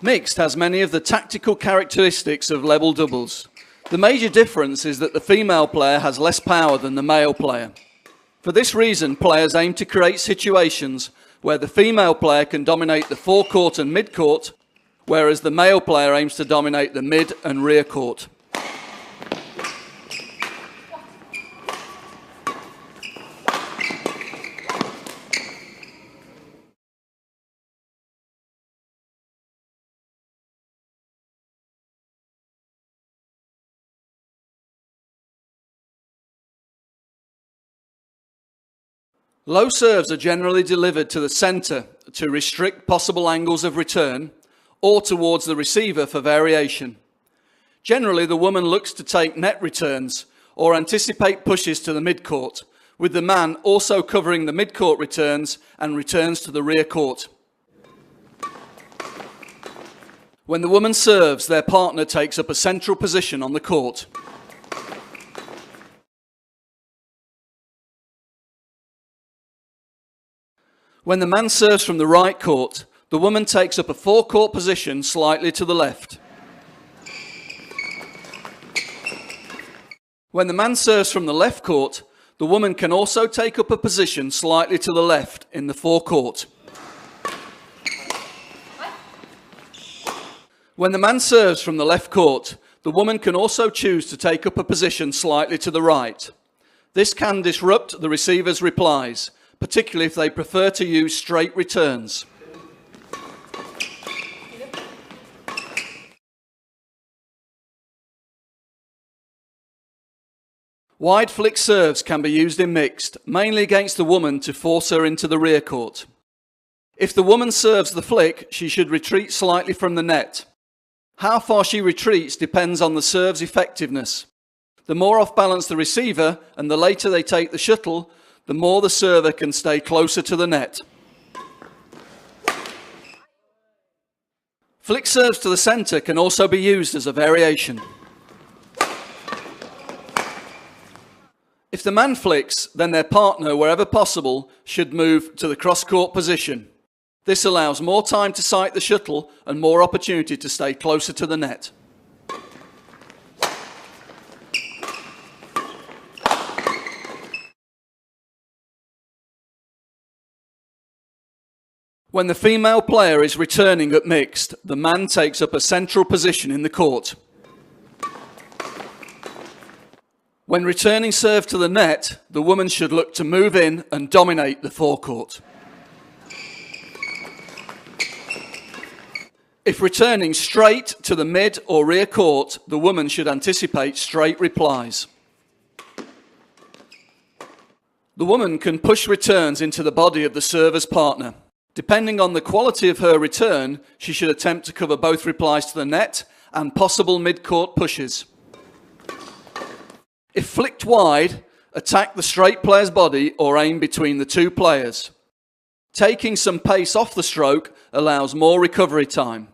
Mixed has many of the tactical characteristics of level doubles. The major difference is that the female player has less power than the male player. For this reason, players aim to create situations where the female player can dominate the forecourt and midcourt, whereas the male player aims to dominate the mid and rear court. Low serves are generally delivered to the centre to restrict possible angles of return or towards the receiver for variation. Generally, the woman looks to take net returns or anticipate pushes to the midcourt, with the man also covering the midcourt returns and returns to the rear court. When the woman serves, their partner takes up a central position on the court. When the man serves from the right court, the woman takes up a forecourt position slightly to the left. When the man serves from the left court, the woman can also take up a position slightly to the left in the forecourt. When the man serves from the left court, the woman can also choose to take up a position slightly to the right. This can disrupt the receiver's replies, particularly if they prefer to use straight returns. Wide flick serves can be used in mixed, mainly against the woman to force her into the rear court. If the woman serves the flick, she should retreat slightly from the net. How far she retreats depends on the serve's effectiveness. The more off balance the receiver and the later they take the shuttle, the more the server can stay closer to the net. Flick serves to the centre can also be used as a variation. If the man flicks, then their partner, wherever possible, should move to the cross-court position. This allows more time to sight the shuttle and more opportunity to stay closer to the net. When the female player is returning at mixed, the man takes up a central position in the court. When returning serve to the net, the woman should look to move in and dominate the forecourt. If returning straight to the mid or rear court, the woman should anticipate straight replies. The woman can push returns into the body of the server's partner. Depending on the quality of her return, she should attempt to cover both replies to the net and possible mid-court pushes. If flicked wide, attack the straight player's body or aim between the two players. Taking some pace off the stroke allows more recovery time.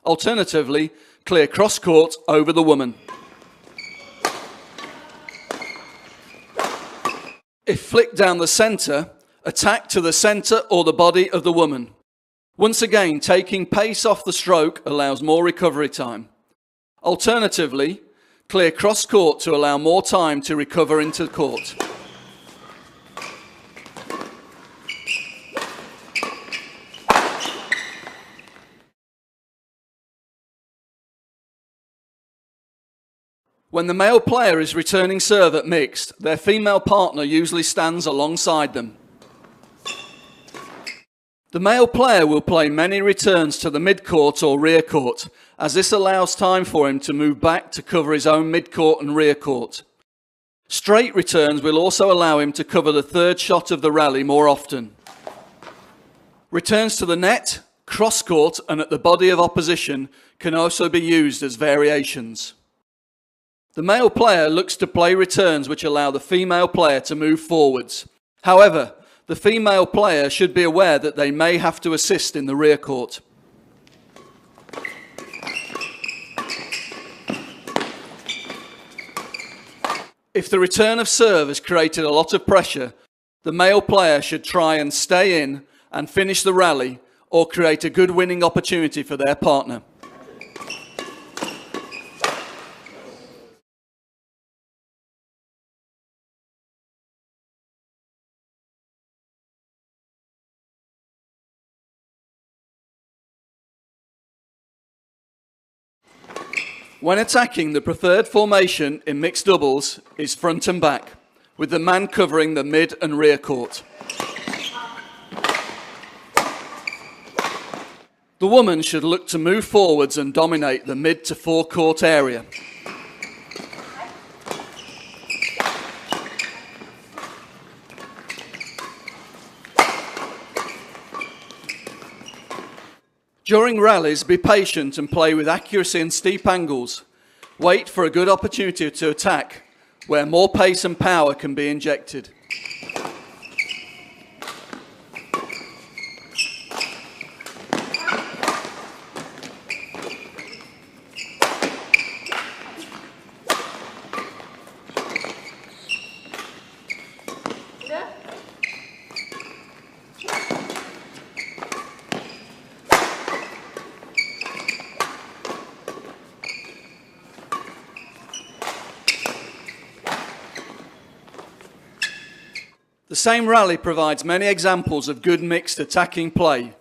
Alternatively, clear cross-court over the woman. If flicked down the centre, attack to the centre or the body of the woman. Once again, taking pace off the stroke allows more recovery time. Alternatively, clear cross-court to allow more time to recover into court. When the male player is returning serve at mixed, their female partner usually stands alongside them. The male player will play many returns to the mid-court or rear court, as this allows time for him to move back to cover his own mid-court and rear court. Straight returns will also allow him to cover the third shot of the rally more often. Returns to the net, cross-court and at the body of opposition can also be used as variations. The male player looks to play returns which allow the female player to move forwards. However, the female player should be aware that they may have to assist in the rear court. If the return of serve has created a lot of pressure, the male player should try and stay in and finish the rally or create a good winning opportunity for their partner. When attacking, the preferred formation in mixed doubles is front and back, with the man covering the mid and rear court. The woman should look to move forwards and dominate the mid to forecourt area. During rallies, be patient and play with accuracy and steep angles. Wait for a good opportunity to attack, where more pace and power can be injected. The same rally provides many examples of good mixed attacking play,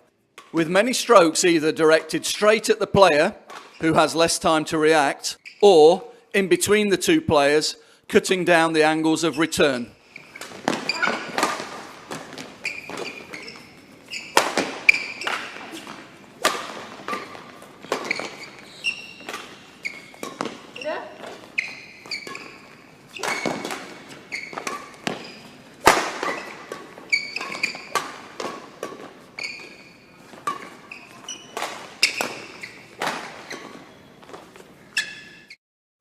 with many strokes either directed straight at the player, who has less time to react, or in between the two players, cutting down the angles of return.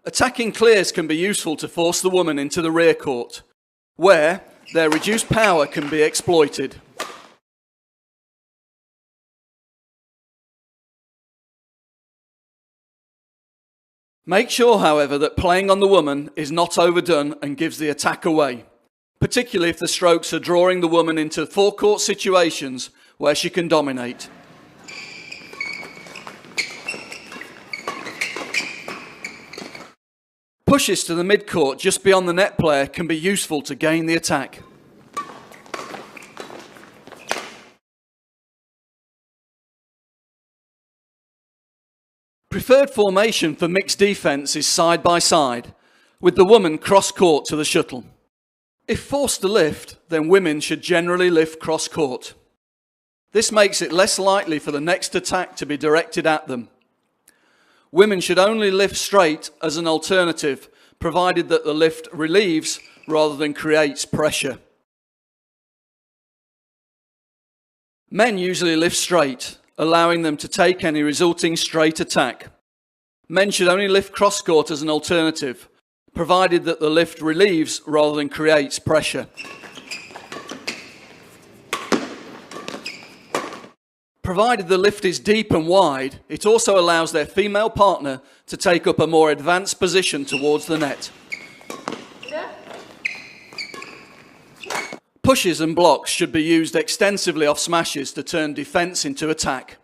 Attacking clears can be useful to force the woman into the rear court, where their reduced power can be exploited. Make sure, however, that playing on the woman is not overdone and gives the attack away, particularly if the strokes are drawing the woman into forecourt situations where she can dominate. Pushes to the mid-court just beyond the net player can be useful to gain the attack. Preferred formation for mixed defence is side by side, with the woman cross-court to the shuttle. If forced to lift, then women should generally lift cross-court. This makes it less likely for the next attack to be directed at them. Women should only lift straight as an alternative, provided that the lift relieves rather than creates pressure. Men usually lift straight, allowing them to take any resulting straight attack. Men should only lift cross-court as an alternative, provided that the lift relieves rather than creates pressure. Provided the lift is deep and wide, it also allows their female partner to take up a more advanced position towards the net. Pushes and blocks should be used extensively off smashes to turn defence into attack.